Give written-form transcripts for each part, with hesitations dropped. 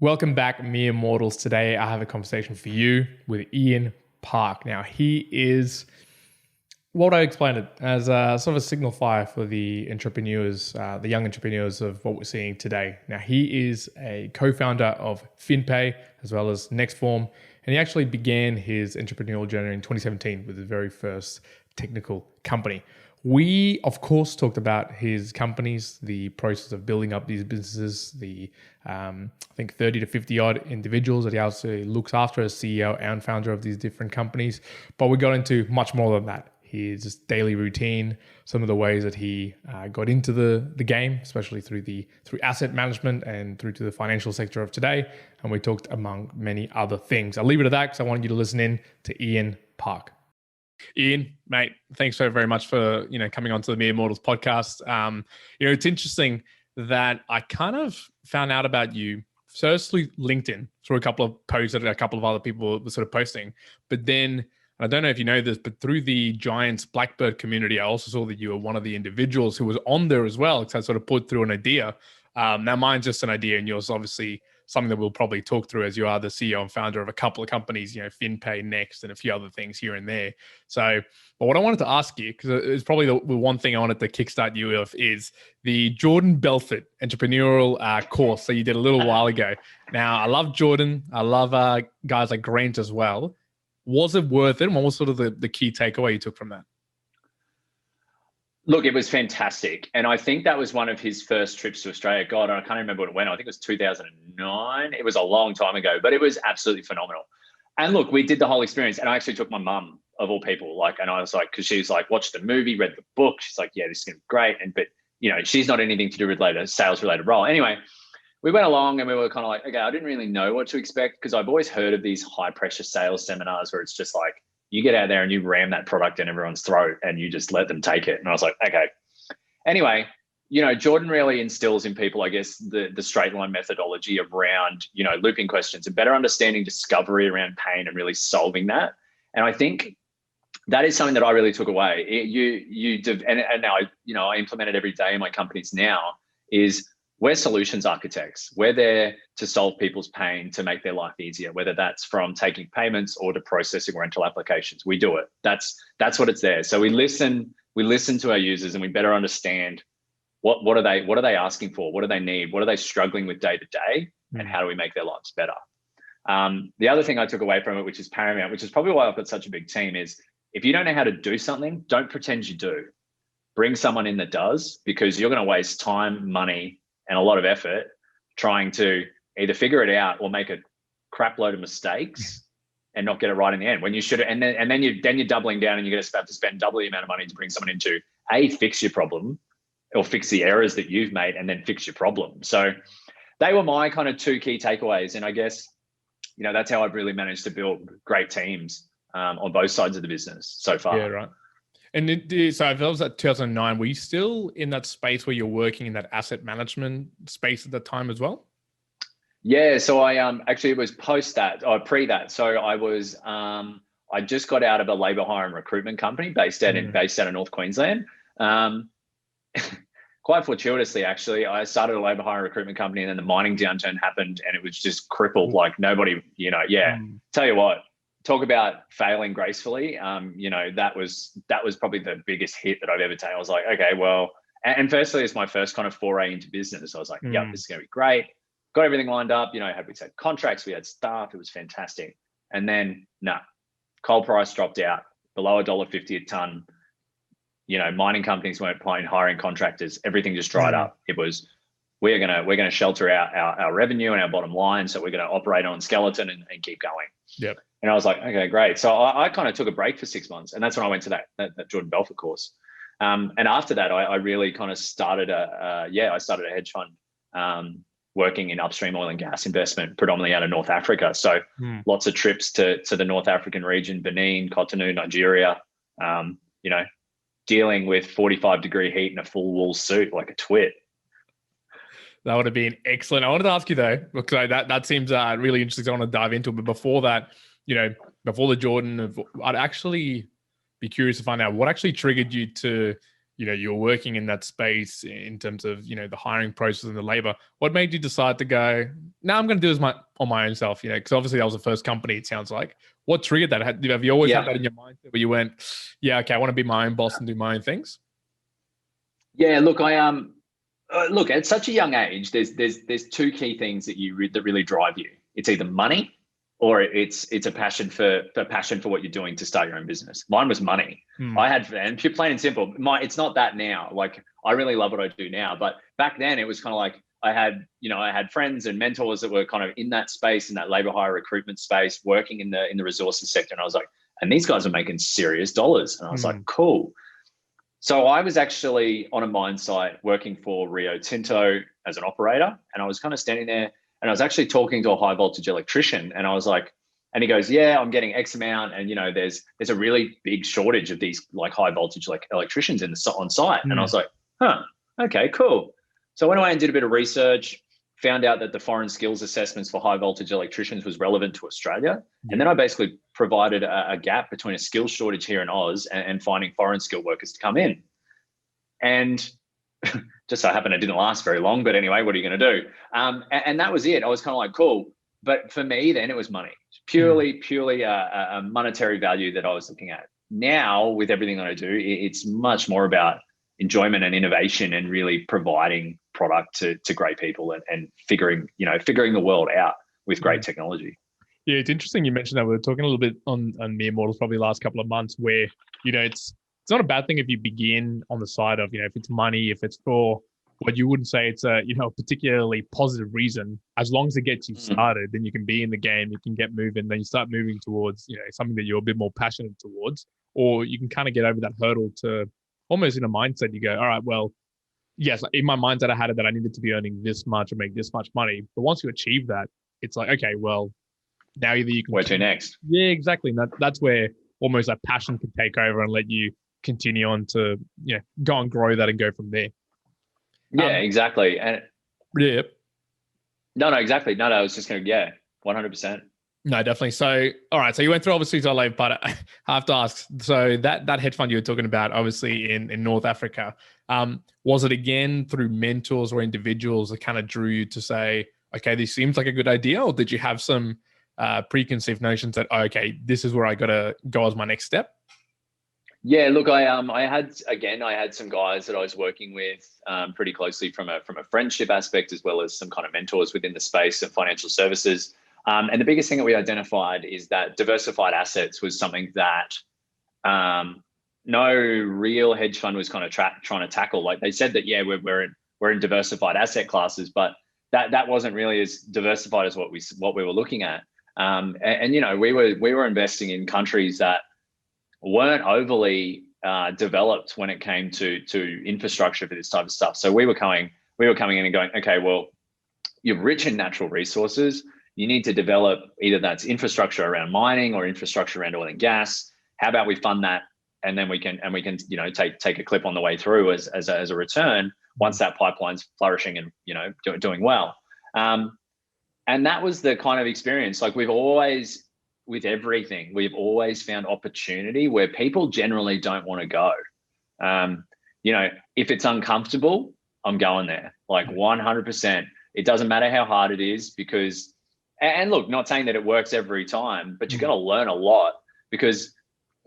Welcome back, mere mortals. Today, I have a conversation for you with Ian Parke. Now, he is what would I explain it as a sort of a signifier for the entrepreneurs, the young entrepreneurs of what we're seeing today. Now, he is a co-founder of FinPay as well as Nextform, and he actually began his entrepreneurial journey in 2017 with his very first technical company. We, of course, talked about his companies, the process of building up these businesses, the I think 30 to 50 odd individuals that he also looks after as CEO and founder of these different companies. But we got into much more than that. His daily routine, some of the ways that he got into the game, especially through asset management and through to the financial sector of today. And we talked among many other things. I'll leave it at that because I want you to listen in to Ian Parke. Ian, mate, thanks so very much for coming onto the Mere Mortals podcast. It's interesting that I kind of found out about you firstly LinkedIn through a couple of posts that a couple of other people were sort of posting, but then I don't know if you know this, but through the Giants Blackbird community, I also saw that you were one of the individuals who was on there as well, because I sort of put through an idea. Now mine's just an idea, and yours obviously something that we'll probably talk through as you are the CEO and founder of a couple of companies, FinPay, Next, and a few other things here and there. So, but what I wanted to ask you, because it's probably the one thing I wanted to kickstart you with, is the Jordan Belfort entrepreneurial course that you did a little while ago. Now, I love Jordan. I love guys like Grant as well. Was it worth it? And what was sort of the key takeaway you took from that? Look, it was fantastic. And I think that was one of his first trips to Australia. God, I can't remember when it went. I think it was 2009. It was a long time ago, but it was absolutely phenomenal. And look, we did the whole experience. And I actually took my mum, of all people, and I was like, because she was like, watched the movie, read the book. She's like, yeah, this is going to be great. But she's not anything to do with sales related role. Anyway, we went along and we were kind of like, okay, I didn't really know what to expect because I've always heard of these high pressure sales seminars where it's just like, you get out there and you ram that product in everyone's throat and you just let them take it. And I was like, okay. Anyway, Jordan really instills in people, I guess, the straight line methodology around, looping questions and better understanding discovery around pain and really solving that. And I think that is something that I really took away. And now, I implement it every day in my companies now is we're solutions architects. We're there to solve people's pain, to make their life easier, whether that's from taking payments or to processing rental applications. We do it. That's what it's there. So we listen to our users and we better understand what are they asking for? What do they need? What are they struggling with day to day? And how do we make their lives better? The other thing I took away from it, which is paramount, which is probably why I've got such a big team, is if you don't know how to do something, don't pretend you do. Bring someone in that does, because you're going to waste time, money, and a lot of effort trying to either figure it out or make a crap load of mistakes and not get it right in the end when you should. And then you're doubling down and you're going to have to spend double the amount of money to bring someone in to fix your problem or fix the errors that you've made and then fix your problem. So they were my kind of two key takeaways. And I guess, that's how I've really managed to build great teams on both sides of the business so far. Yeah, right. And so if that was at 2009, were you still in that space where you're working in that asset management space at the time as well? Yeah, so I actually it was post that or pre that. So I was I just got out of a labour hire and recruitment company based out of North Queensland. Quite fortuitously, actually, I started a labour hire and recruitment company, and then the mining downturn happened, and it was just crippled. Like nobody, Tell you what. Talk about failing gracefully. That was probably the biggest hit that I've ever taken. I was like, okay, well, and firstly, it's my first kind of foray into business. I was like, yeah, this is going to be great. Got everything lined up. We had contracts, we had staff. It was fantastic. And then, coal price dropped out below $1.50 a ton. Mining companies weren't hiring contractors. Everything just dried up. It was, we're gonna shelter our revenue and our bottom line. So we're going to operate on skeleton and keep going. Yep. And I was like, okay, great. So I kind of took a break for 6 months. And that's when I went to that Jordan Belfort course. And after that, I really kind of started a hedge fund working in upstream oil and gas investment, predominantly out of North Africa. So lots of trips to the North African region, Benin, Cotonou, Nigeria, dealing with 45-degree heat in a full wool suit like a twit. That would have been excellent. I wanted to ask you though, because that seems really interesting. I want to dive into it. But before that, before the Jordan, I'd actually be curious to find out what actually triggered you to you're working in that space in terms of, the hiring process and the labor. What made you decide to go, no, I'm going to do this on my own self, because obviously that was the first company, it sounds like. What triggered that? Have you always had that in your mindset where you went, yeah, okay, I want to be my own boss and do my own things? Yeah, look, look, at such a young age, there's two key things that that really drive you. It's either money or it's a passion for what you're doing to start your own business. Mine was money. I had, and pure plain and simple, it's not that now. Like, I really love what I do now, but back then it was kind of like I had friends and mentors that were kind of in that space, in that labor hire recruitment space, working in the resources sector. And I was like, and these guys are making serious dollars. And I was like, cool. So I was actually on a mine site working for Rio Tinto as an operator, and I was kind of standing there, and I was actually talking to a high voltage electrician, and I was like, and he goes, yeah, I'm getting X amount, and there's a really big shortage of these like high voltage like electricians on site. And I was like, okay, cool. So I went away and did a bit of research, found out that the foreign skills assessments for high voltage electricians was relevant to Australia. And then I basically provided a gap between a skills shortage here in Oz and finding foreign skilled workers to come in. And just so happened it didn't last very long, but anyway, what are you going to do? And that was it. I was kind of like, cool. But for me, then it was money, purely a monetary value that I was looking at. Now, with everything that I do, it's much more about enjoyment and innovation and really providing product to great people and figuring the world out with great technology. Yeah, it's interesting you mentioned that. We were talking a little bit on mere mortals probably the last couple of months where, it's not a bad thing if you begin on the side of, if it's money, if it's for what you wouldn't say it's a, particularly positive reason, as long as it gets you started, then you can be in the game, you can get moving, then you start moving towards, something that you're a bit more passionate towards, or you can kind of get over that hurdle to almost in a mindset, you go, all right, well, yes, in my mindset, I had it that I needed to be earning this much or make this much money. But once you achieve that, it's like, okay, well, now either you can. Where to next? Yeah, exactly. And that's where almost that passion can take over and let you continue on to, go and grow that and go from there. Yeah, exactly. And yeah. No, exactly. No, I was just going to, 100%. No, definitely. So, all right. So you went through obviously to LA, but I have to ask. So that hedge fund you were talking about, obviously in North Africa, was it again through mentors or individuals that kind of drew you to say, okay, this seems like a good idea, or did you have some preconceived notions that, okay, this is where I got to go as my next step? Yeah, look, I had some guys that I was working with pretty closely from a friendship aspect, as well as some kind of mentors within the space of financial services. And the biggest thing that we identified is that diversified assets was something that no real hedge fund was kind of trying to tackle. Like they said that, yeah, we're in diversified asset classes, but that wasn't really as diversified as what we were looking at. And we were investing in countries that weren't overly developed when it came to infrastructure for this type of stuff. So we were coming in and going, okay, well, you're rich in natural resources. You need to develop either that's infrastructure around mining or infrastructure around oil and gas. How about we fund that, and then we can take a clip on the way through as a return once that pipeline's flourishing and doing well. And that was the kind of experience. Like we've always found opportunity where people generally don't want to go. If it's uncomfortable, I'm going there, like 100%. It doesn't matter how hard it is, because, and look, not saying that it works every time, but you're going to learn a lot, because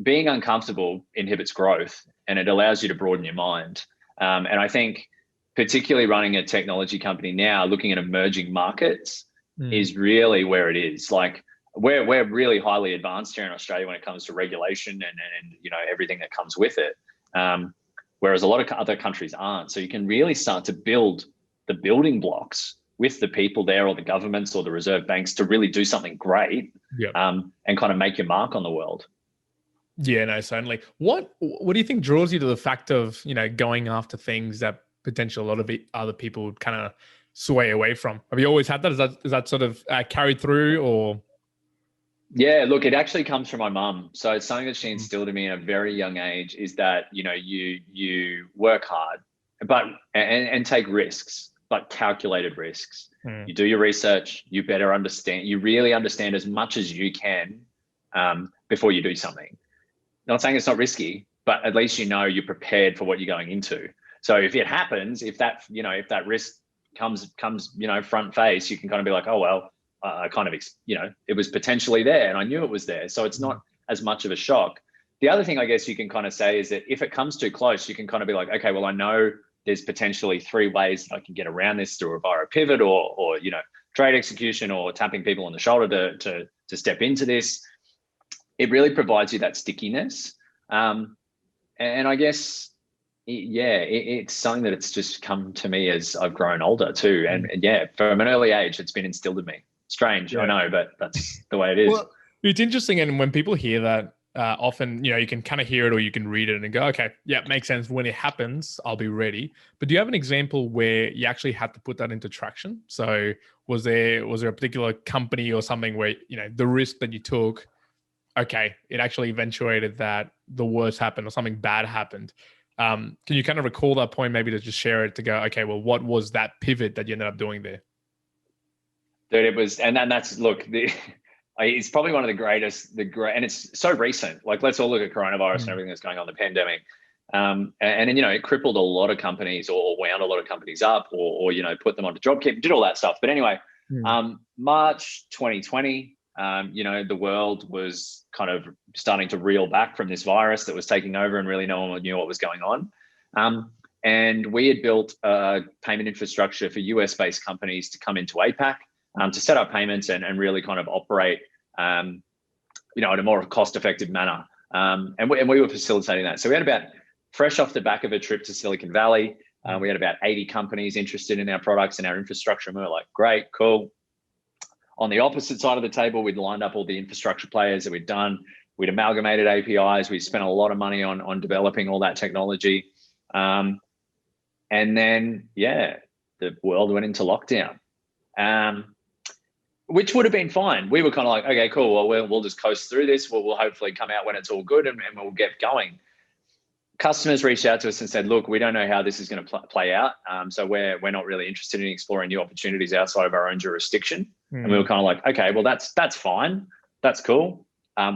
being uncomfortable inhibits growth and it allows you to broaden your mind. And I think particularly running a technology company now, looking at emerging markets is really where it is. Like we're really highly advanced here in Australia when it comes to regulation and everything that comes with it. Whereas a lot of other countries aren't. So you can really start to build the building blocks with the people there, or the governments or the reserve banks, to really do something great. And kind of make your mark on the world. Yeah, no, certainly. What do you think draws you to the fact of, going after things that potentially a lot of other people would kind of sway away from? Have you always had that? Is that sort of carried through, or? Yeah, look, it actually comes from my mum. So it's something that she instilled in me at a very young age, is that, you work hard, but and take risks, but calculated risks. You do your research, you better understand, you really understand as much as you can before you do something. Not saying it's not risky, but at least you're prepared for what you're going into. So if it happens, if that risk comes front face, you can kind of be like, oh well, I kind of it was potentially there and I knew it was there, so it's not as much of a shock. The other thing I guess you can kind of say is that if it comes too close, you can kind of be like, okay, well, I know there's potentially 3 ways that I can get around this, through via a pivot or trade execution or tapping people on the shoulder to step into this. It really provides you that stickiness. And I guess, it's something that it's just come to me as I've grown older too. And from an early age, it's been instilled in me. Strange, I know, but that's the way it is. Well, it's interesting. And when people hear that, often, you can kind of hear it or you can read it and go, okay, yeah, it makes sense. When it happens, I'll be ready. But do you have an example where you actually had to put that into traction? So was there a particular company or something where, the risk that you took, okay, it actually eventuated that the worst happened or something bad happened? Can you kind of recall that point, maybe to just share it, to go, okay, well, what was that pivot that you ended up doing there? Dude, it was, and then it's probably one of the greatest, and it's so recent. Like, let's all look at coronavirus and everything that's going on, the pandemic. And it crippled a lot of companies or wound a lot of companies up or put them onto JobKeeper, did all that stuff. But anyway, March 2020, the world was kind of starting to reel back from this virus that was taking over and really no one knew what was going on. And we had built a payment infrastructure for US-based companies to come into APAC, to set up payments and really kind of operate, in a more cost-effective manner. And we were facilitating that. So we had fresh off the back of a trip to Silicon Valley, we had about 80 companies interested in our products and our infrastructure. And we were like, great, cool. On the opposite side of the table, we'd lined up all the infrastructure players that we'd done. We'd amalgamated APIs. We spent a lot of money on developing all that technology. And then, the world went into lockdown. Which would have been fine. We were kind of like, okay, cool. Well, we'll just coast through this. We'll hopefully come out when it's all good and we'll get going. Customers reached out to us and said, look, we don't know how this is going to play out. So we're not really interested in exploring new opportunities outside of our own jurisdiction. And we were kind of like, okay, well, that's fine. That's cool.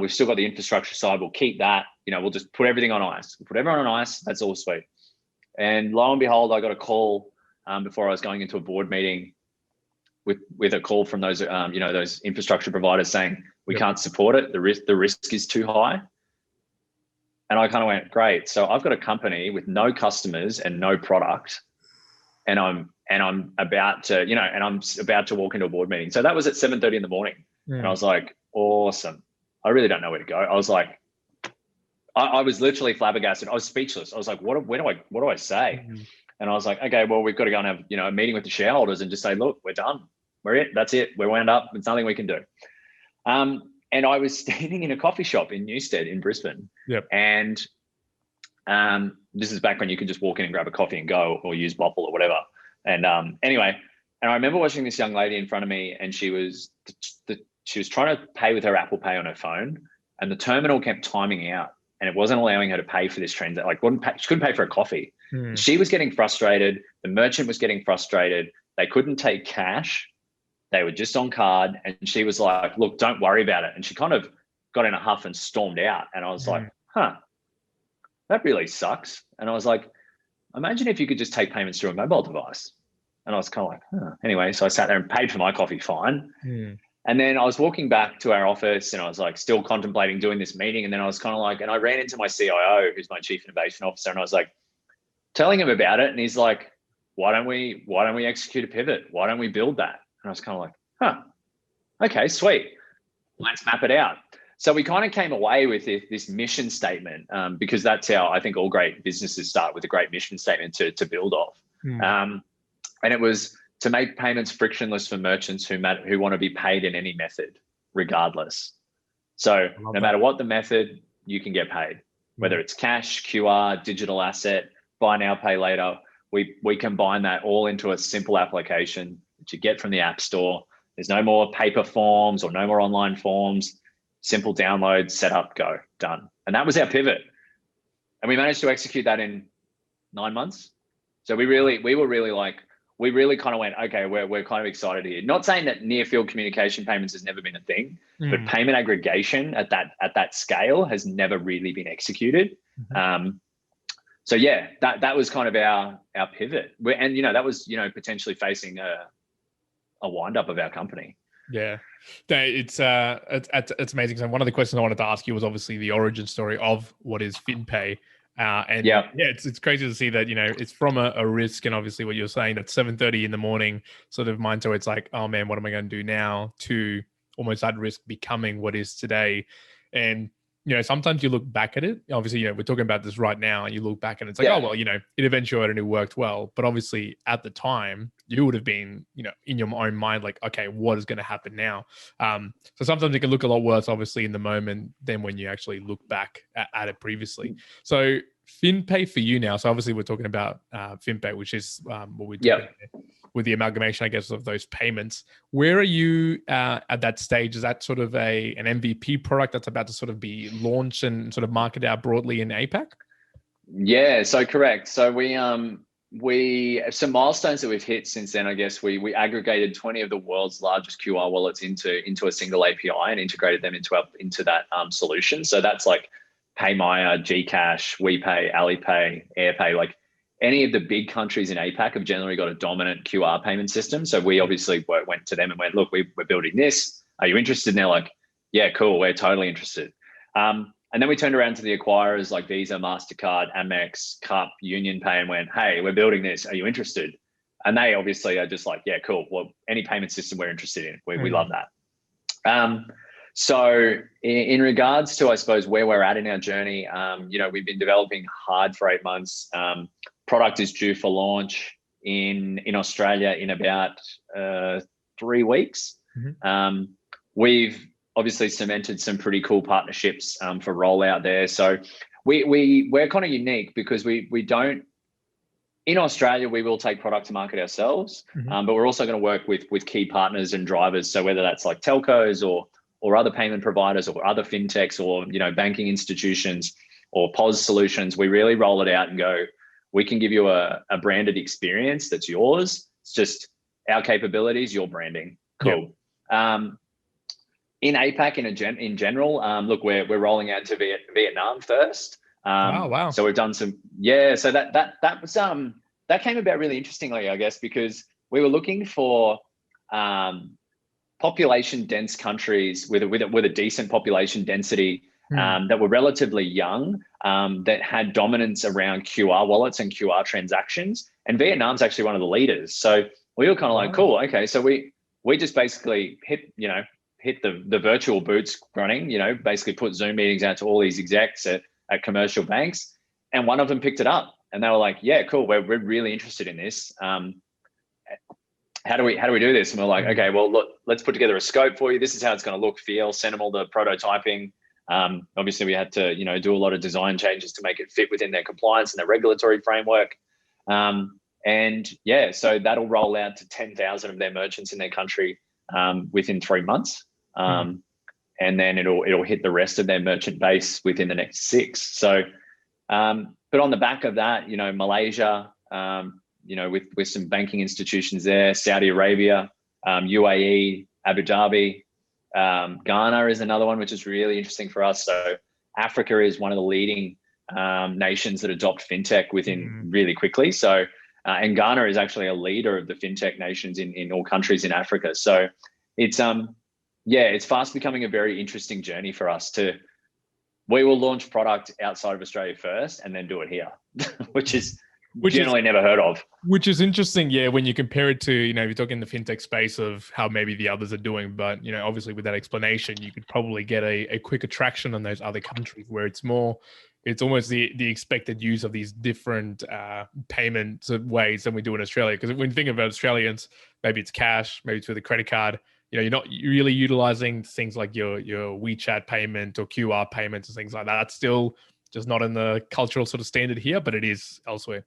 We've still got the infrastructure side. We'll keep that. We'll just put everything on ice. We'll put everyone on ice. That's all sweet. And lo and behold, I got a call before I was going into a board meeting with a call from those, those infrastructure providers saying, we can't support it. The risk is too high. And I kind of went, great. So I've got a company with no customers and no product, and I'm about to, and I'm about to walk into a board meeting. So that was at 7:30 in the morning. And I was like, awesome. I really don't know where to go. I was like, I was literally flabbergasted. I was speechless. I was like, what do I say? And I was like, okay, well, we've got to go and have, a meeting with the shareholders and just say, look, we're done. We're it. That's it. We're wound up. There's nothing we can do. And I was standing in a coffee shop in Newstead in Brisbane. Yep. And this is back when you could just walk in and grab a coffee and go, or use Bopple or whatever. And anyway, and I remember watching this young lady in front of me, and she was trying to pay with her Apple Pay on her phone, and the terminal kept timing out, and it wasn't allowing her to pay for this transaction. Like, she couldn't pay for a coffee. She was getting frustrated. The merchant was getting frustrated. They couldn't take cash. They were just on card. And she was like, look, don't worry about it. And she kind of got in a huff and stormed out. And I was like, that really sucks. And I was like, imagine if you could just take payments through a mobile device. And I was kind of like, Anyway, so I sat there and paid for my coffee fine. And then I was walking back to our office, and I was like still contemplating doing this meeting. And then I was kind of like, and I ran into my CIO, who's my chief innovation officer. And I was like, telling him about it. And he's like, why don't we execute a pivot? Why don't we build that? And I was kind of like, okay, sweet. Let's map it out. So we kind of came away with this mission statement, because that's how I think all great businesses start, with a great mission statement to build off. And it was to make payments frictionless for merchants who want to be paid in any method, regardless. So no matter what the method, you can get paid, whether it's cash, QR, digital asset, buy now, pay later. We combine that all into a simple application that you get from the App Store. There's no more paper forms or no more online forms. Simple download, set up, go, done. And that was our pivot. And we managed to execute that in 9 months. So we were really like, we really kind of went, okay, we're kind of excited here. Not saying that near field communication payments has never been a thing, but payment aggregation at that scale has never really been executed. So yeah, that was kind of our pivot. And that was potentially facing a wind up of our company. Yeah, it's amazing. So one of the questions I wanted to ask you was obviously the origin story of what is FinPay. And it's crazy to see that, it's from a risk, and obviously what you're saying, at 7:30 in the morning sort of mind. So it's like, oh man, what am I going to do now, to almost that risk becoming what is today. And sometimes you look back at it, obviously, we're talking about this right now, and you look back and it's like, oh, well, it eventuated and it worked well. But obviously at the time you would have been, in your own mind, like, okay, what is going to happen now? So sometimes it can look a lot worse, obviously, in the moment than when you actually look back at it previously. So FinPay for you now. So obviously we're talking about FinPay, which is what we're doing with the amalgamation, I guess, of those payments. Where are you at that stage? Is that sort of an MVP product that's about to sort of be launched and sort of marketed out broadly in APAC? Yeah, so correct. So we some milestones that we've hit since then. I guess we aggregated 20 of the world's largest QR wallets into a single API and integrated them into that solution. So that's like PayMaya, Gcash, WePay, Alipay, AirPay, like any of the big countries in APAC have generally got a dominant QR payment system. So we obviously went to them and went, look, we're building this. Are you interested? And they're like, yeah, cool. We're totally interested. And then we turned around to the acquirers like Visa, MasterCard, Amex, Cup, UnionPay, and went, hey, we're building this. Are you interested? And they obviously are just like, yeah, cool. Well, any payment system we're interested in. We love that. So in regards to, I suppose, where we're at in our journey, we've been developing hard for 8 months. Product is due for launch in Australia in about 3 weeks. We've obviously cemented some pretty cool partnerships for rollout there. So we're kind of unique because we don't, in Australia, we will take product to market ourselves, but we're also going to work with key partners and drivers. So whether that's like telcos or other payment providers or other fintechs or banking institutions or POS solutions, we really roll it out and go, we can give you a branded experience that's yours. It's just our capabilities, your branding. Cool. Yep. In APAC in general, look, we're rolling out to Vietnam first. Wow. So we've done some, so that was that came about really interestingly, I guess, because we were looking for population dense countries with a decent population density that were relatively young, that had dominance around QR wallets and QR transactions. And Vietnam's actually one of the leaders. So we were kind of like, cool, okay. So we just basically hit the virtual boots running, basically put Zoom meetings out to all these execs at commercial banks. And one of them picked it up and they were like, yeah, cool. We're really interested in this. How do we do this? And we're like, okay, well, look, let's put together a scope for you. This is how it's going to look, feel, send them all the prototyping. Obviously we had to, do a lot of design changes to make it fit within their compliance and their regulatory framework. So that'll roll out to 10,000 of their merchants in their country within 3 months. And then it'll hit the rest of their merchant base within the next 6. So, but on the back of that, Malaysia, with some banking institutions there, Saudi Arabia, UAE, Abu Dhabi, Ghana is another one, which is really interesting for us. So Africa is one of the leading nations that adopt fintech within really quickly. So, and Ghana is actually a leader of the fintech nations in all countries in Africa. So it's, it's fast becoming a very interesting journey for us we will launch product outside of Australia first and then do it here, which is generally never heard of. Which is interesting, when you compare it to, you're talking the fintech space of how maybe the others are doing, but, obviously with that explanation, you could probably get a quick attraction on those other countries where it's almost the expected use of these different payment ways than we do in Australia. Because when you think about Australians, maybe it's cash, maybe it's with a credit card, you're not really utilizing things like your WeChat payment or QR payments and things like that. That's still just not in the cultural sort of standard here, but it is elsewhere.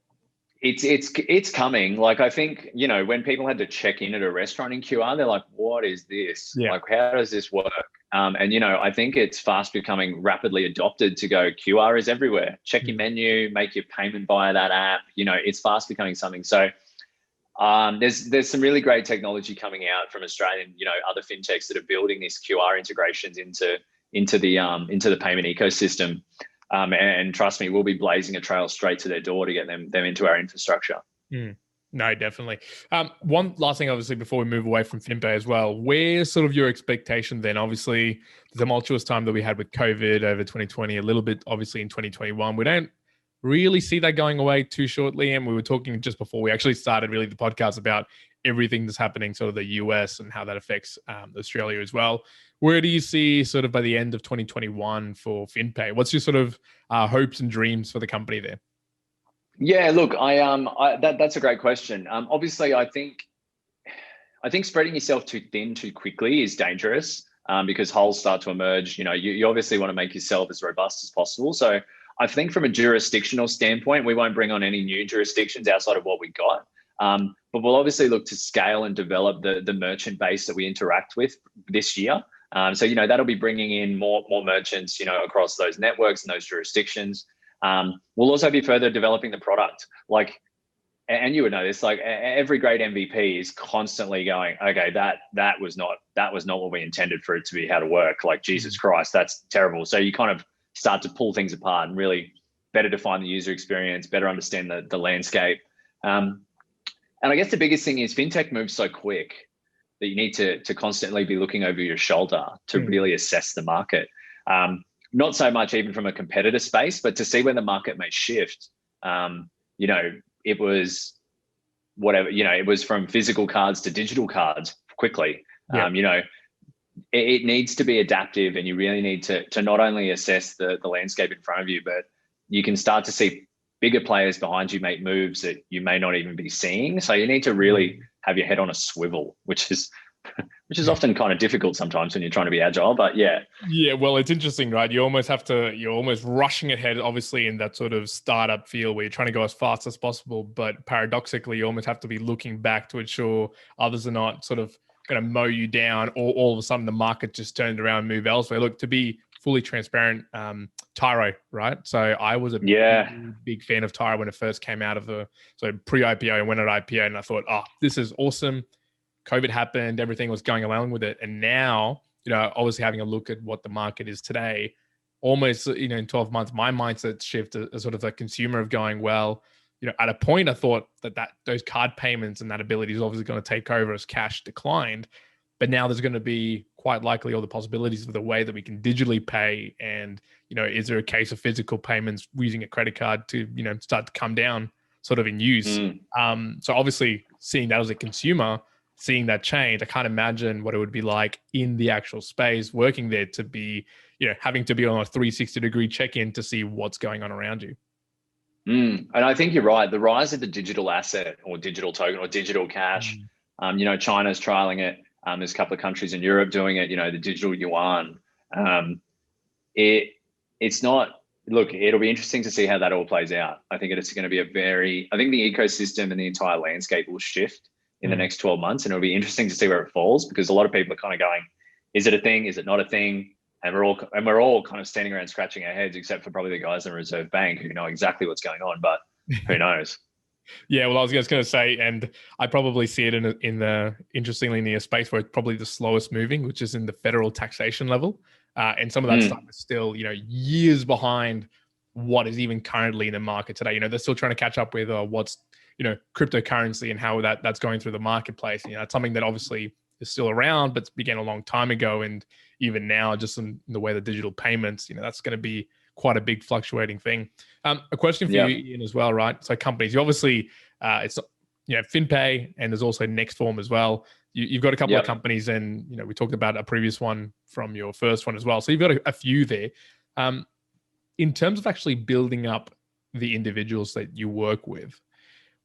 It's coming. Like, I think, when people had to check in at a restaurant in QR, they're like, what is this? Yeah. Like, how does this work? I think it's fast becoming rapidly adopted to go, QR is everywhere. Check your menu, make your payment via that app. It's fast becoming something. So There's some really great technology coming out from Australian, other fintechs that are building these QR integrations into the payment ecosystem. And trust me, we'll be blazing a trail straight to their door to get them into our infrastructure. Mm. No, definitely. One last thing, obviously, before we move away from FinPay as well, where's sort of your expectation then? Obviously, the tumultuous time that we had with COVID over 2020, a little bit obviously in 2021. We don't really see that going away too shortly. And we were talking just before we actually started really the podcast about everything that's happening, sort of the US and how that affects Australia as well. Where do you see sort of by the end of 2021 for FinPay? What's your sort of hopes and dreams for the company there? Yeah, look, that's a great question. Obviously, I think spreading yourself too thin too quickly is dangerous, because holes start to emerge. You obviously want to make yourself as robust as possible. So I think from a jurisdictional standpoint, we won't bring on any new jurisdictions outside of what we got. But we'll obviously look to scale and develop the merchant base that we interact with this year. So that'll be bringing in more merchants, across those networks and those jurisdictions. We'll also be further developing the product. And you would know this, every great MVP is constantly going, okay, that was not what we intended for it to be, how to work. Jesus Christ, that's terrible. So you kind of start to pull things apart and really better define the user experience, better understand the landscape. And I guess the biggest thing is fintech moves so quick that you need to constantly be looking over your shoulder to really assess the market. Not so much even from a competitor space, but to see where the market may shift. It was whatever, it was from physical cards to digital cards quickly. Yeah. It needs to be adaptive, and you really need to not only assess the landscape in front of you, but you can start to see bigger players behind you make moves that you may not even be seeing. So you need to really have your head on a swivel, which is often kind of difficult sometimes when you're trying to be agile, but yeah. Yeah, well, it's interesting, right? You're almost rushing ahead, obviously, in that sort of startup feel where you're trying to go as fast as possible. But paradoxically, you almost have to be looking back to ensure others are not sort of going to mow you down, or all of a sudden the market just turned around and moved elsewhere. Look, to be fully transparent, Tyro, right? So I was a big fan of Tyro when it first came out of pre-IPO and went at IPO, and I thought, this is awesome. COVID happened, everything was going along with it. And now, obviously having a look at what the market is today, almost, in 12 months, my mindset shift as sort of a consumer of going, well, at a point I thought that those card payments and that ability is obviously going to take over as cash declined. But now there's going to be quite likely all the possibilities of the way that we can digitally pay. And, is there a case of physical payments using a credit card to, start to come down sort of in use? So obviously seeing that as a consumer, seeing that change, I can't imagine what it would be like in the actual space, working there, to be, having to be on a 360-degree check-in to see what's going on around you. And I think you're right. The rise of the digital asset or digital token or digital cash, China's trialing it. There's a couple of countries in Europe doing it, the digital yuan. It's not, look, it'll be interesting to see how that all plays out. I think it's going to be I think the ecosystem and the entire landscape will shift in the next 12 months. And it'll be interesting to see where it falls, because a lot of people are kind of going, is it a thing? Is it not a thing? And we're all kind of standing around scratching our heads, except for probably the guys in the Reserve Bank who know exactly what's going on, but who knows? Yeah, well, I was just going to say, and I probably see it interestingly near space where it's probably the slowest moving, which is in the federal taxation level. And some of that stuff is still, years behind what is even currently in the market today. They're still trying to catch up with what's, cryptocurrency and how that's going through the marketplace. It's something that obviously is still around, but began a long time ago. And even now, just in the way the digital payments, that's going to be quite a big fluctuating thing. A question for you, Ian, as well, right? So companies, you obviously, it's, FinPay, and there's also Nextform as well. You've got a couple of companies, and, we talked about a previous one from your first one as well. So you've got a few there. In terms of actually building up the individuals that you work with,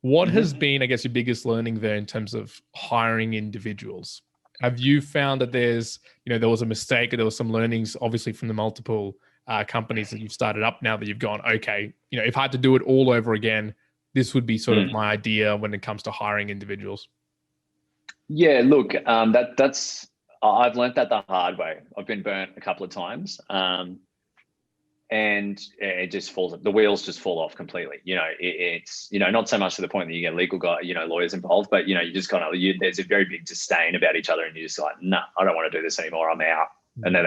what has been, I guess, your biggest learning there in terms of hiring individuals? Have you found that there was a mistake, or there was some learnings, obviously, from the multiple companies that you've started up now that you've gone, okay, if I had to do it all over again, this would be sort of my idea when it comes to hiring individuals? Yeah, look, I've learned that the hard way. I've been burnt a couple of times. and it just falls, the wheels just fall off completely. It's, not so much to the point that you get legal guy, lawyers involved, but, you just kind of, there's a very big disdain about each other, and you're just like, no, I don't want to do this anymore. I'm out. And then,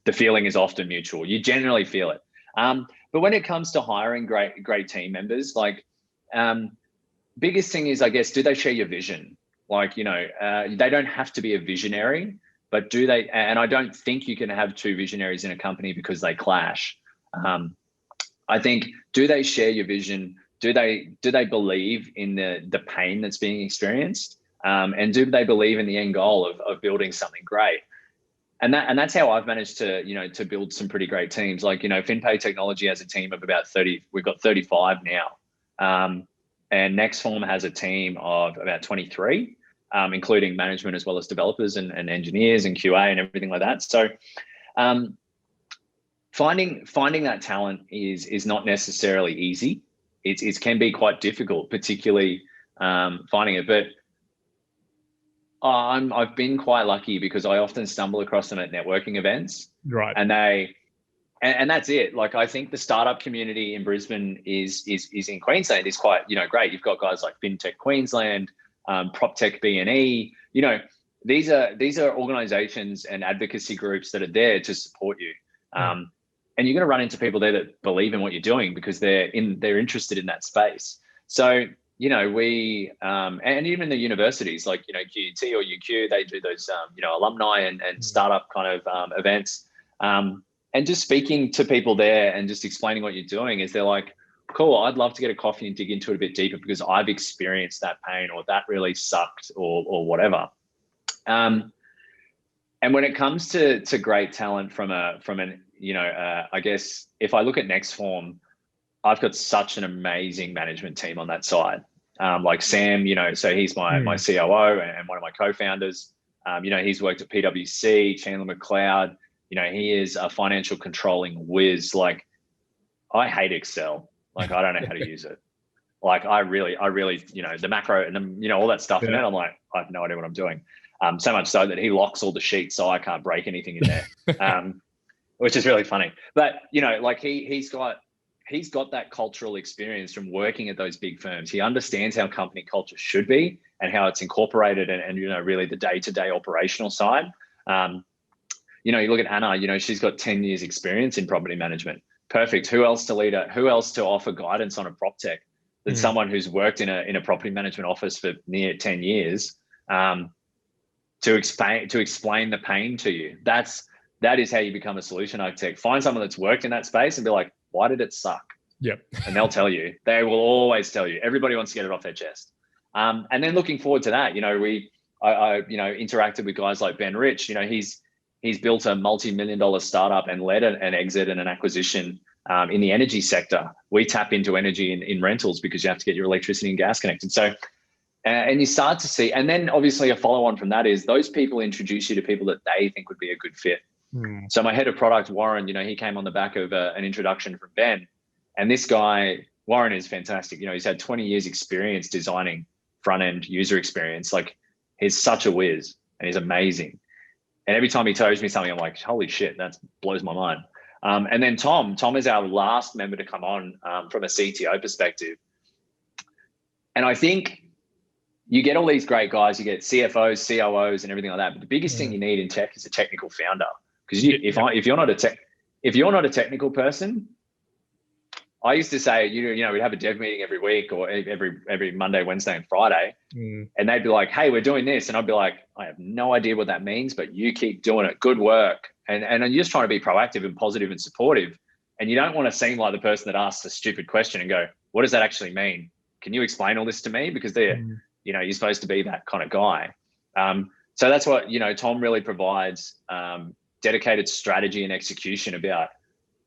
the feeling is often mutual. You generally feel it. But when it comes to hiring great team members, like, biggest thing is, I guess, do they share your vision? Like, they don't have to be a visionary, but do they? And I don't think you can have two visionaries in a company because they clash. I think, do they share your vision? Do they believe in the pain that's being experienced? And do they believe in the end goal of building something great? And that's how I've managed to, to build some pretty great teams. Like, FinPay Technology has a team of about 30. We've got 35 now. And NextForm has a team of about 23. Including management as well as developers and engineers and QA and everything like that. So finding that talent is not necessarily easy. It can be quite difficult, particularly finding it. But I've been quite lucky because I often stumble across them at networking events. Right. And that's it. Like, I think the startup community in Brisbane is in Queensland is quite, great. You've got guys like FinTech Queensland, PropTech BNE, these are organizations and advocacy groups that are there to support you. And you're going to run into people there that believe in what you're doing because they're interested in that space. So, we, and even the universities like, QUT or UQ, they do those, alumni and startup kind of events. And just speaking to people there and just explaining what you're doing is they're like, cool, I'd love to get a coffee and dig into it a bit deeper because I've experienced that pain or that really sucked or whatever. And when it comes to great talent from an I guess if I look at NextForm, I've got such an amazing management team on that side. Like Sam, so he's my COO and one of my co-founders. He's worked at PwC, Chandler McLeod. He is a financial controlling whiz. Like, I hate Excel. Like, I don't know how to use it. Like, I really, the macro and all that stuff in it, I'm like, I have no idea what I'm doing. So much so that he locks all the sheets so I can't break anything in there, which is really funny. But, like he's got that cultural experience from working at those big firms. He understands how company culture should be and how it's incorporated and really the day-to-day operational side. You look at Anna, she's got 10 years experience in property management. Perfect. Who else to offer guidance on a prop tech than someone who's worked in a property management office for near 10 years to explain the pain to you. That is how you become a solution architect. Find someone that's worked in that space and be like, why did it suck? Yep. And they'll tell you. They will always tell you. Everybody wants to get it off their chest. And then looking forward to that, I interacted with guys like Ben Rich. He's built a multi-million-dollar startup and led an exit and an acquisition in the energy sector. We tap into energy in rentals because you have to get your electricity and gas connected. So, and you start to see, and then obviously a follow-on from that is those people introduce you to people that they think would be a good fit. So my head of product, Warren, he came on the back of an introduction from Ben. And this guy, Warren, is fantastic. He's had 20 years experience designing front-end user experience. Like, he's such a whiz and he's amazing. And every time he tells me something, I'm like, holy shit, that blows my mind. And then Tom is our last member to come on from a CTO perspective. And I think you get all these great guys, you get CFOs, COOs and everything like that. But the biggest thing you need in tech is a technical founder. Because if you're not a technical person, I used to say, we'd have a dev meeting every week or every Monday, Wednesday, and Friday. And they'd be like, hey, we're doing this. And I'd be like, I have no idea what that means, but you keep doing it. Good work. And you're just trying to be proactive and positive and supportive. And you don't want to seem like the person that asks a stupid question and go, what does that actually mean? Can you explain all this to me? Because you're supposed to be that kind of guy. So that's what, Tom really provides dedicated strategy and execution about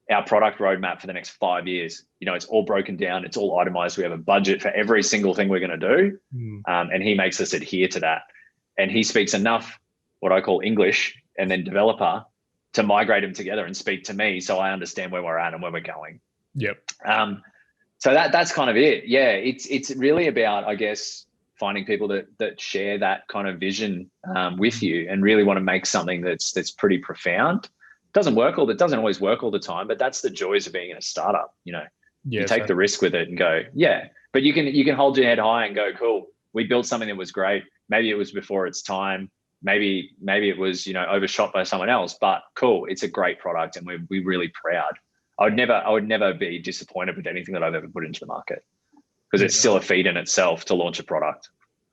our product roadmap for the next 5 years. It's all broken down. It's all itemized. We have a budget for every single thing we're going to do. And he makes us adhere to that. And he speaks enough, what I call English, and then developer to migrate them together and speak to me so I understand where we're at and where we're going. Yep. So that's kind of it. Yeah, it's really about, I guess, finding people that share that kind of vision with you and really want to make something that's pretty profound. doesn't always work all the time, but that's the joys of being in a startup. You Yeah. take So the risk with it and go, yeah. But you can hold your head high and go, cool. We built something that was great. Maybe it was before its time. Maybe it was overshot by someone else. But cool, it's a great product, and we're really proud. I would never be disappointed with anything that I've ever put into the market, because it's still a feat in itself to launch a product.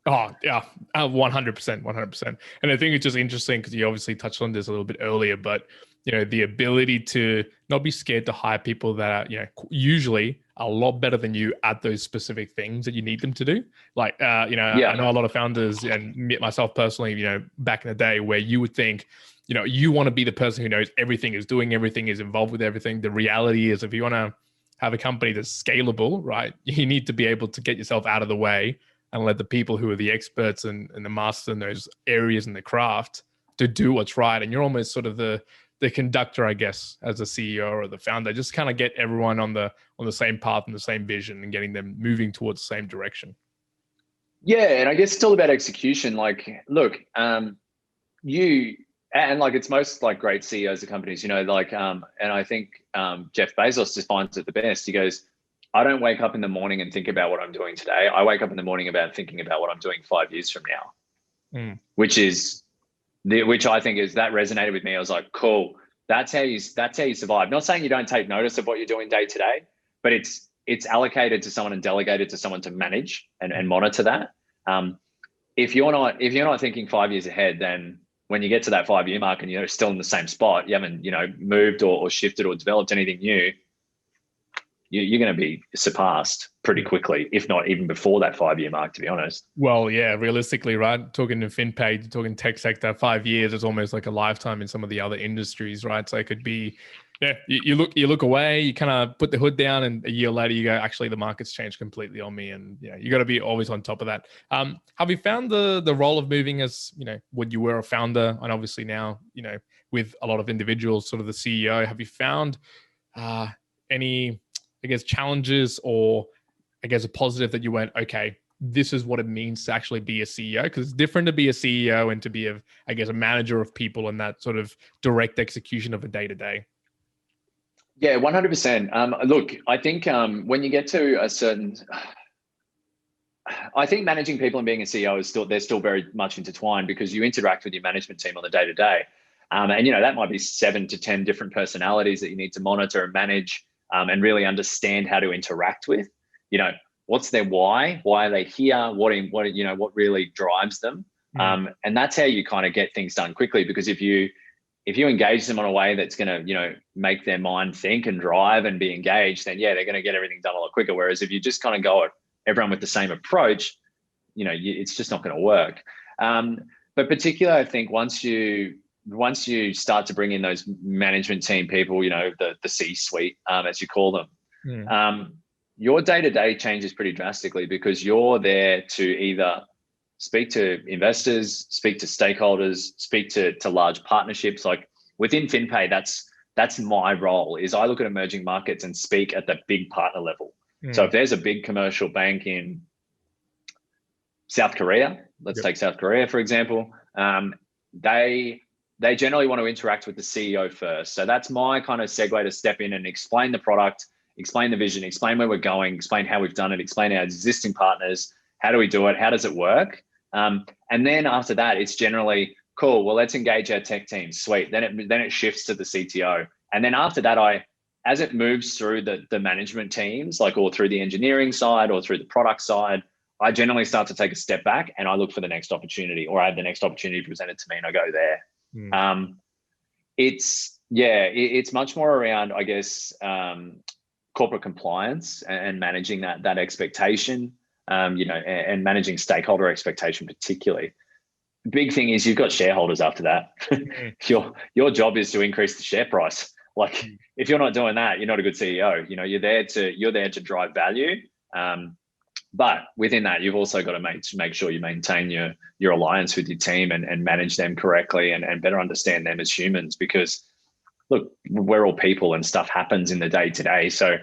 Oh yeah, 100%, 100%. And I think it's just interesting because you obviously touched on this a little bit earlier, but the ability to not be scared to hire people that are usually a lot better than you at those specific things that you need them to do. Like I know a lot of founders, and myself personally, back in the day, where you would think, you want to be the person who knows everything, is doing everything, is involved with everything. The reality is, if you want to have a company that's scalable, right, you need to be able to get yourself out of the way and let the people who are the experts and the masters in those areas in the craft to do what's right. And you're almost sort of the conductor, I guess, as a CEO or the founder. Just kind of get everyone on the same path and the same vision and getting them moving towards the same direction. Yeah, and I guess it's still about execution. Like, look, it's most like great CEOs of companies, and I think Jeff Bezos defines it the best. He goes, I don't wake up in the morning and think about what I'm doing today. I wake up in the morning thinking about what I'm doing 5 years from now, which I think is, that resonated with me. I was like, cool, that's how you survive. Not saying you don't take notice of what you're doing day to day, but it's allocated to someone and delegated to someone to manage and monitor that. If you're not thinking 5 years ahead, then when you get to that 5 year mark and you're still in the same spot, you haven't moved or shifted or developed anything new, you're going to be surpassed pretty quickly, if not even before that 5 year mark, to be honest. Well, yeah, realistically, right? Talking to FinPay, talking tech sector, 5 years is almost like a lifetime in some of the other industries, right? So it could be, you look away, you kind of put the hood down, and a year later you go, actually, the market's changed completely on me. And you got to be always on top of that. Have you found the role of moving as, when you were a founder, and obviously now, with a lot of individuals, sort of the CEO, have you found any, I guess, challenges, or I guess a positive that you went, okay, this is what it means to actually be a CEO? Because it's different to be a CEO and to be a manager of people, and that sort of direct execution of a day to day. Yeah, 100%. Look, I think when you get to a certain, I think managing people and being a CEO they're still very much intertwined, because you interact with your management team on the day to day. And that might be 7 to 10 different personalities that you need to monitor and manage, and really understand how to interact with. What's their why? Why are they here? What really drives them? And that's how you kind of get things done quickly, because if you engage them in a way that's going to, make their mind think and drive and be engaged, then they're going to get everything done a lot quicker. Whereas if you just kind of go at everyone with the same approach, it's just not going to work. But particularly, I think once you start to bring in those management team people, the C-suite, as you call them, your day-to-day changes pretty drastically, because you're there to either speak to investors, speak to stakeholders, speak to large partnerships. Like within FinPay, that's my role, is I look at emerging markets and speak at the big partner level. So if there's a big commercial bank in South Korea, let's take South Korea, for example, they generally want to interact with the CEO first. So that's my kind of segue to step in and explain the product, explain the vision, explain where we're going, explain how we've done it, explain our existing partners, how do we do it, how does it work? And then after that, it's generally, cool, well, let's engage our tech team, sweet. Then it shifts to the CTO. And then after that, as it moves through the management teams, or through the engineering side or through the product side, I generally start to take a step back and I look for the next opportunity, or I have the next opportunity presented to me and I go there. It's much more around, I guess, corporate compliance and managing that expectation, and managing stakeholder expectation particularly. The big thing is you've got shareholders after that. Your job is to increase the share price. If you're not doing that, you're not a good CEO. You're there to drive value. But within that, you've also got to make sure you maintain your alliance with your team and manage them correctly and better understand them as humans, because look, we're all people and stuff happens in the day to day. So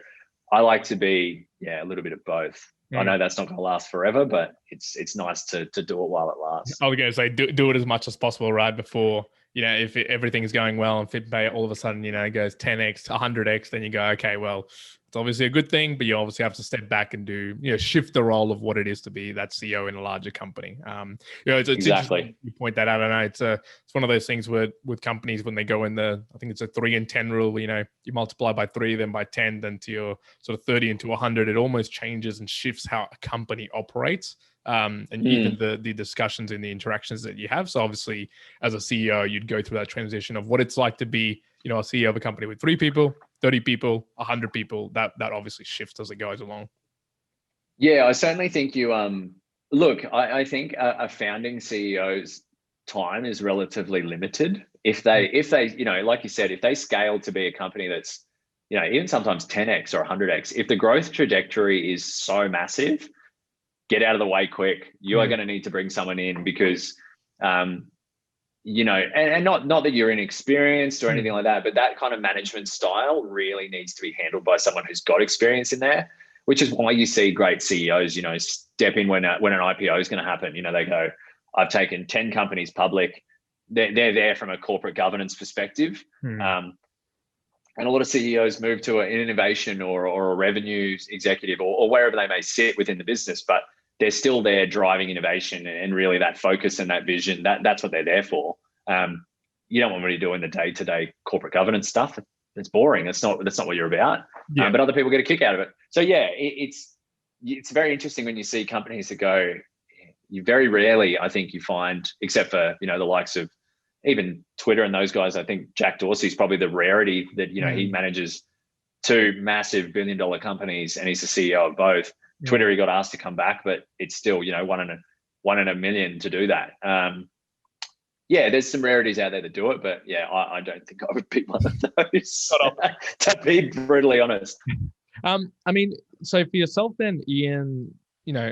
I like to be, a little bit of both. I know that's not going to last forever, but it's nice to do it while it lasts. I was going to say, do it as much as possible, right? Before if everything is going well and FitPay all of a sudden, goes 10x, 100x, then you go, okay, well, it's obviously a good thing, but you obviously have to step back and do, shift the role of what it is to be that CEO in a larger company. It's interesting Exactly. you point that out. I know it's one of those things where with companies when they go in I think it's a 3 and 10 rule. You multiply by 3, then by 10, then to your sort of 30 into 100. It almost changes and shifts how a company operates. And even the discussions and the interactions that you have. So obviously, as a CEO, you'd go through that transition of what it's like to be, a CEO of a company with 3 people, 30 people, 100 people. That obviously shifts as it goes along. Yeah, I certainly think you look, I think a founding CEO's time is relatively limited. If they, like you said, if they scale to be a company that's, even sometimes 10x or 100x, if the growth trajectory is so massive, get out of the way quick. You are going to need to bring someone in because, and not that you're inexperienced or anything like that, but that kind of management style really needs to be handled by someone who's got experience in there, which is why you see great CEOs, step in when an IPO is going to happen. They go, I've taken 10 companies public. They're there from a corporate governance perspective. And a lot of CEOs move to an innovation or a revenue executive or wherever they may sit within the business, but they're still there driving innovation and really that focus and that vision. That's what they're there for. You don't want to be doing the day-to-day corporate governance stuff. It's boring. That's not what you're about. Yeah. But other people get a kick out of it. So yeah, it's very interesting when you see companies that go. You very rarely, I think, you find, except for the likes of even Twitter and those guys. I think Jack Dorsey's probably the rarity that he manages 2 massive billion-dollar companies and he's the CEO of both. Twitter, he got asked to come back, but it's still one in a million to do that. There's some rarities out there that do it, but I don't think I would be one of those. To be brutally honest. I mean, so for yourself then, Ian,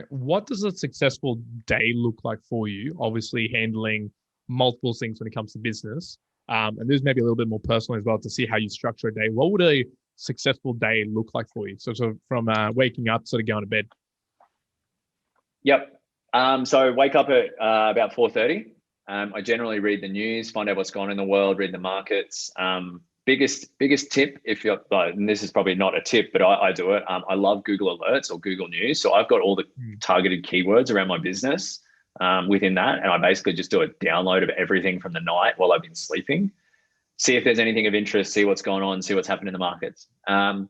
what does a successful day look like for you? Obviously, handling multiple things when it comes to business. And there's maybe a little bit more personal as well to see how you structure a day. What would a successful day look like for you? So from waking up, sort of going to bed. Yep. So wake up at about 4:30. I generally read the news, find out what's going on in the world, read the markets. Biggest tip, if you're, and this is probably not a tip, but I do it. I love Google Alerts or Google News. So I've got all the targeted keywords around my business within that. And I basically just do a download of everything from the night while I've been sleeping. See if there's anything of interest, see what's going on, see what's happening in the markets. And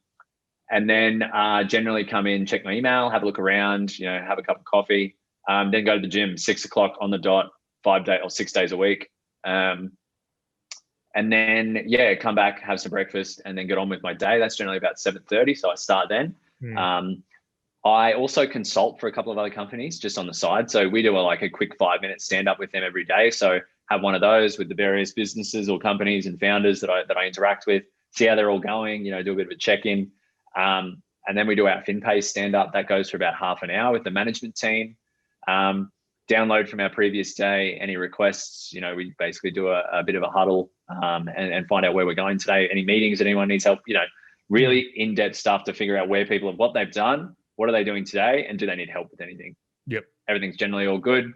then generally come in, check my email, have a look around, have a cup of coffee, then go to the gym, 6 o'clock on the dot, 6 days a week. And then, come back, have some breakfast, and then get on with my day. That's generally about 7:30, so I start then. I also consult for a couple of other companies just on the side. So we do a quick 5-minute stand-up with them every day. So have one of those with the various businesses or companies and founders that I interact with, see how they're all going, do a bit of a check-in. And then we do our FinPay stand-up. That goes for about half an hour with the management team. Download from our previous day, any requests, we basically do a bit of a huddle and find out where we're going today. Any meetings that anyone needs help, really in-depth stuff to figure out where people what they've done, what are they doing today, and do they need help with anything? Yep. Everything's generally all good.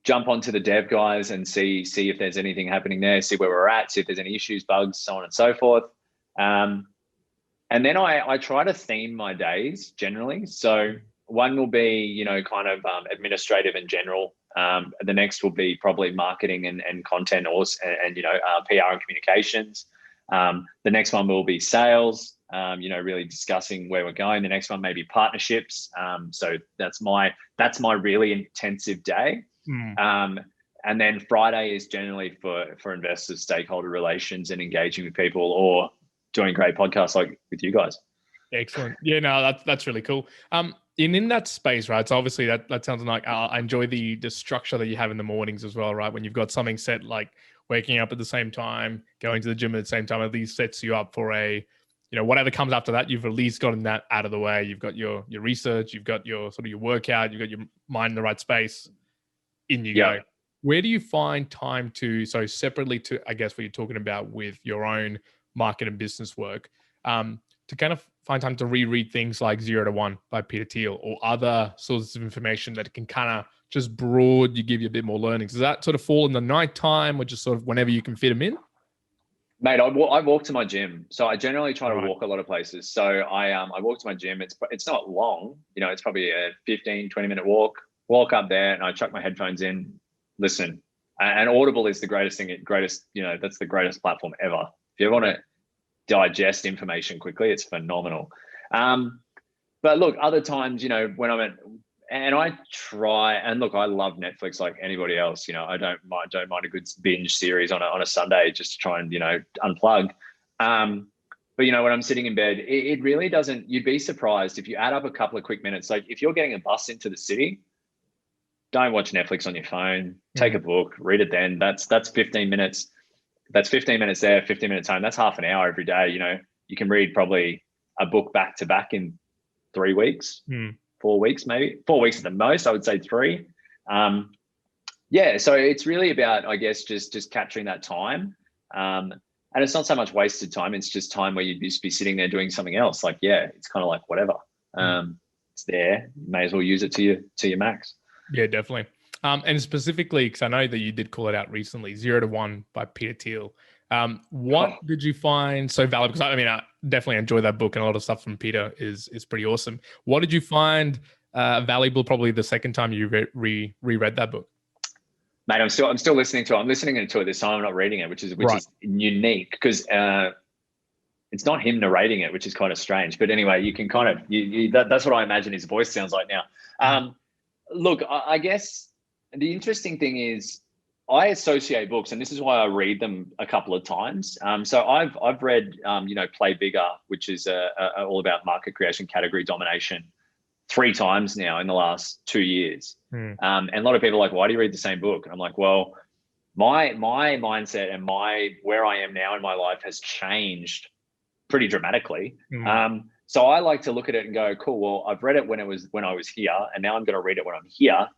Jump onto the dev guys and see if there's anything happening there, see where we're at, see if there's any issues, bugs, so on and so forth. And then I try to theme my days generally. So one will be, kind of administrative and general. The next will be probably marketing and content and PR and communications. The next one will be sales, really discussing where we're going. The next one may be partnerships. So that's my really intensive day. And then Friday is generally for investors, stakeholder relations and engaging with people or doing great podcasts like with you guys. Excellent. Yeah, no, that's really cool. In that space, right? So obviously that sounds like I enjoy the structure that you have in the mornings as well, right? When you've got something set, like waking up at the same time, going to the gym at the same time, at least sets you up for a, whatever comes after that, you've at least gotten that out of the way. You've got your research, you've got your sort of your workout, you've got your mind in the right space. In you go. Where do you find time to, so separately to, I guess, what you're talking about with your own market and business work, to kind of find time to reread things like 0 to 1 by Peter Thiel or other sources of information that can kind of just broad, you give you a bit more learnings? Does that sort of fall in the nighttime or just sort of whenever you can fit them in? Mate, I walk to my gym, so I generally try to Right. walk a lot of places. So I walk to my gym. It's not long, it's probably a 15-20 minute walk. Walk up there, and I chuck my headphones in, listen. And Audible is the greatest thing. That's the greatest platform ever. If you ever want to digest information quickly, it's phenomenal. But look, other times, when I'm at, and I try, and look, I love Netflix like anybody else. I don't mind a good binge series on a Sunday just to try and unplug. But when I'm sitting in bed, it really doesn't. You'd be surprised if you add up a couple of quick minutes. Like if you're getting a bus into the city, don't watch Netflix on your phone. Take a book, read it. Then that's 15 minutes. That's 15 minutes there, 15 minutes home. That's half an hour every day. You can read probably a book back to back in 3 weeks. 4 weeks, maybe 4 weeks at the most. I would say 3. So it's really about, I guess, just capturing that time. And it's not so much wasted time. It's just time where you'd just be sitting there doing something else. Like, it's kind of like whatever. It's there. You may as well use it to your max. Yeah, definitely. And specifically, because I know that you did call it out recently, 0 to 1 by Peter Thiel. What did you find so valuable? Because I definitely enjoy that book, and a lot of stuff from Peter is pretty awesome. What did you find valuable probably the second time you reread that book? Mate, I'm still listening to it. I'm listening to it this time. I'm not reading it, which is unique because it's not him narrating it, which is kind of strange. But anyway, you can kind of that's what I imagine his voice sounds like now. Look, I guess the interesting thing is I associate books, and this is why I read them a couple of times. So I've read, Play Bigger, which is all about market creation, category domination, 3 times now in the last 2 years. And a lot of people are like, why do you read the same book? And I'm like, well, my mindset and where I am now in my life has changed pretty dramatically. So I like to look at it and go, cool, well, I've read it when I was here, and now I'm going to read it when I'm here.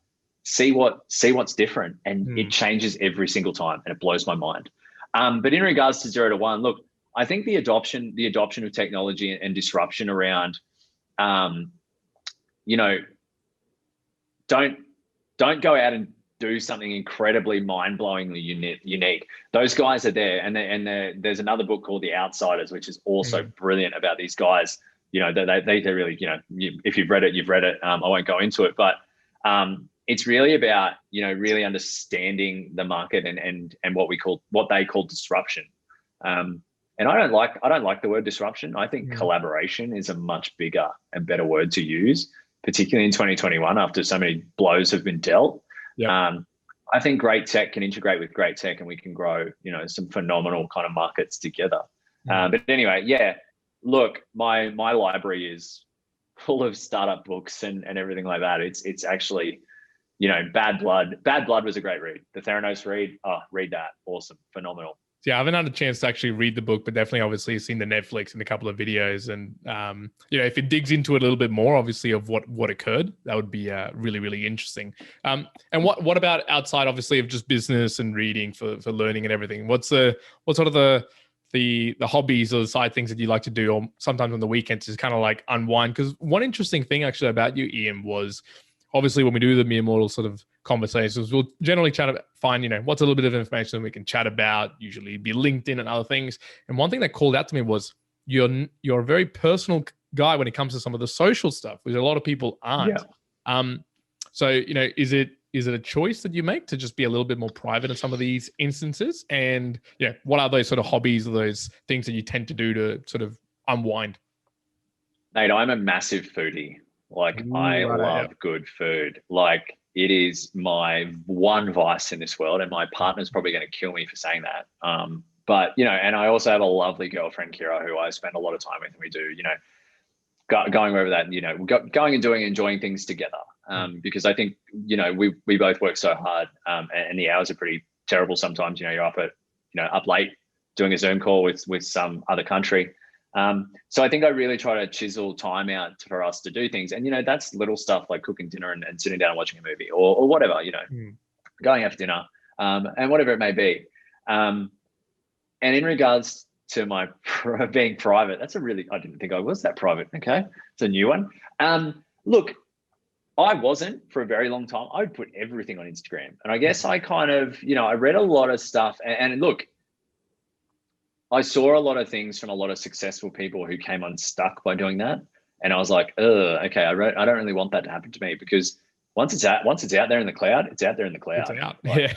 See what's different, and it changes every single time, and it blows my mind. But in regards to 0 to 1, look, I think the adoption of technology and disruption around, don't go out and do something incredibly mind-blowingly unique. Those guys are there, and there's another book called The Outsiders, which is also brilliant about these guys. They really, if you've read it, you've read it. I won't go into it, but it's really about, really understanding the market and what they call disruption. And I don't like the word disruption. I think collaboration is a much bigger and better word to use, particularly in 2021 after so many blows have been dealt. I think great tech can integrate with great tech, and we can grow, some phenomenal kind of markets together. But anyway, look, my library is full of startup books and everything like that. It's actually, Bad Blood. Bad Blood was a great read. The Theranos read. Oh, read that. Awesome. Phenomenal. Yeah, I haven't had a chance to actually read the book, but definitely obviously seen the Netflix and a couple of videos. And, if it digs into it a little bit more, obviously, of what occurred, that would be really, really interesting. And what about outside, obviously, of just business and reading for learning and everything? What's sort of the hobbies or the side things that you like to do, or sometimes on the weekends, is kind of like unwind? Because one interesting thing actually about you, Ian, was obviously when we do the mere mortal sort of conversations, we'll generally find, what's a little bit of information we can chat about, usually be LinkedIn and other things. And one thing that called out to me was you're a very personal guy when it comes to some of the social stuff, which a lot of people aren't. So, is it a choice that you make to just be a little bit more private in some of these instances? And what are those sort of hobbies or those things that you tend to do to sort of unwind? Mate, I'm a massive foodie. Like, I love good food. Like, it is my one vice in this world, and my partner's probably going to kill me for saying that. But, and I also have a lovely girlfriend, Kira, who I spend a lot of time with, and we do, going over that, going and enjoying things together. Because I think, we both work so hard, and the hours are pretty terrible sometimes. You're up up late doing a Zoom call with some other country. So I think I really try to chisel time out for us to do things. And, that's little stuff like cooking dinner and sitting down and watching a movie or whatever, going out for dinner, and whatever it may be. And in regards to my being private, I didn't think I was that private. Okay. It's a new one. Look, I wasn't for a very long time. I would put everything on Instagram. And I guess I kind of, I read a lot of stuff and look, I saw a lot of things from a lot of successful people who came unstuck by doing that. And I was like, okay, I don't really want that to happen to me, because once it's out there in the cloud, it's out there in the It's cloud. out. Like, Yeah.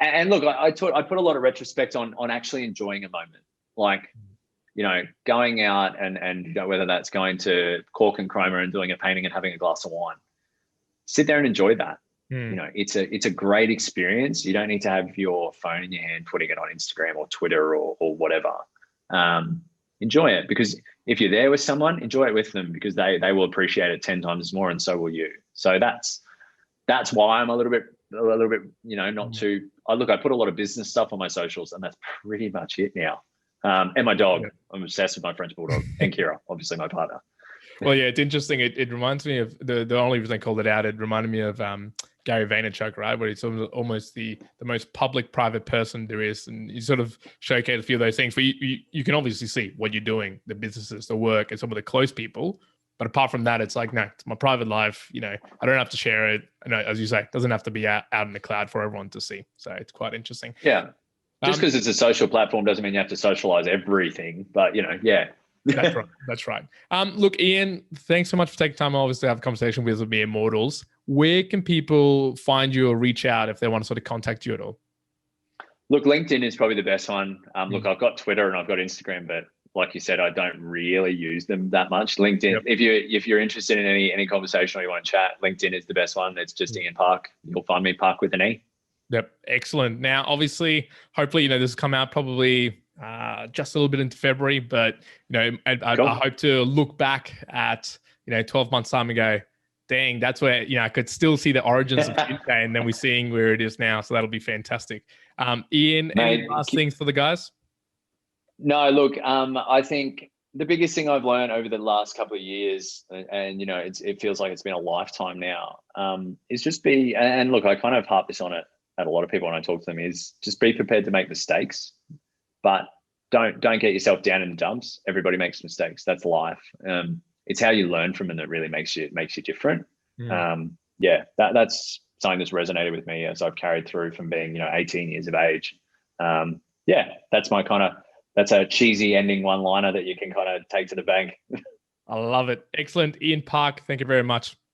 and look, I put a lot of retrospect on actually enjoying a moment. Like, going out and whether that's going to Cork and Chroma and doing a painting and having a glass of wine, sit there and enjoy that. Mm. It's a great experience. You don't need to have your phone in your hand putting it on Instagram or Twitter or whatever. Enjoy it, because if you're there with someone, enjoy it with them, because they will appreciate it 10 times more, and so will you. So that's why I'm a little bit, not too. I put a lot of business stuff on my socials, and that's pretty much it now. And my dog, I'm obsessed with my French bulldog, and Kira, obviously my partner. Well, yeah, it's interesting. It reminds me of the only reason I called it out. It reminded me of Gary Vaynerchuk, right? Where he's almost the most public private person there is, and you sort of showcase a few of those things. But you can obviously see what you're doing, the businesses, the work, and some of the close people. But apart from that, it's like, no, it's my private life. I don't have to share it. No, as you say, it doesn't have to be out in the cloud for everyone to see. So it's quite interesting. Yeah. Just because it's a social platform doesn't mean you have to socialize everything. But, yeah. That's right. That's right. Look, Ian, thanks so much for taking time, obviously, to have a conversation with me, Immortals. Where can people find you or reach out if they want to sort of contact you at all? Look, LinkedIn is probably the best one. Look, I've got Twitter and I've got Instagram, but like you said, I don't really use them that much. LinkedIn, if you're interested in any conversation or you want to chat, LinkedIn is the best one. It's just Ian Parke. You'll find me, Parke with an E. Yep. Excellent. Now, obviously, hopefully, this has come out probably just a little bit into February, but I hope to look back at 12 months time ago. Dang, that's where I could still see the origins of Tinte, and then we're seeing where it is now. So that'll be fantastic. Ian, any last things for the guys? No, look, I think the biggest thing I've learned over the last couple of years, and it feels like it's been a lifetime now, is just be, and look, I kind of harp this on it at a lot of people when I talk to them, is just be prepared to make mistakes, but don't get yourself down in the dumps. Everybody makes mistakes. That's life. It's how you learn from them that really makes you different. That's something that's resonated with me as I've carried through from being 18 years of age. That's a cheesy ending one-liner that you can kind of take to the bank. I love it. Excellent. Ian Parke, thank you very much.